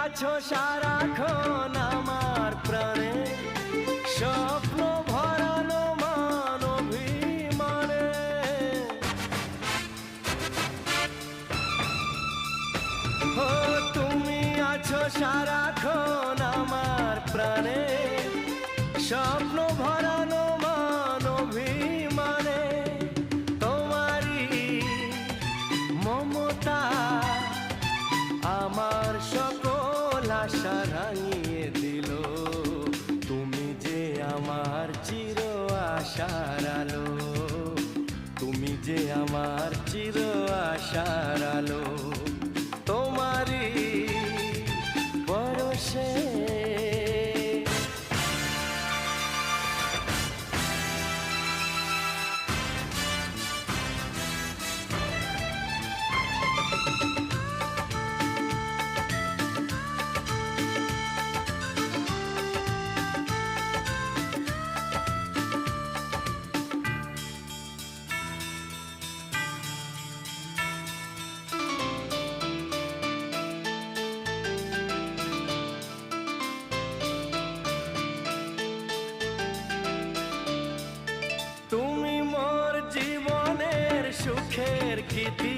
আছো সারাক্ষণ আমার প্রাণে, স্বপ্ন ভরানো মান অভিমানে। ও তুমি আছো সারাক্ষণ আমার প্রাণে, স্বপ্ন ভরানো মান অভিমানে। তোমারই মমতা আমার সকল আশা রাঙিয়ে দিল। তুমি যে আমার চির আশার আলো, তুমি যে আমার চির আশার আলো। তোমারই পরশে তুমি মোর জীবনের সুখের কীর্তি,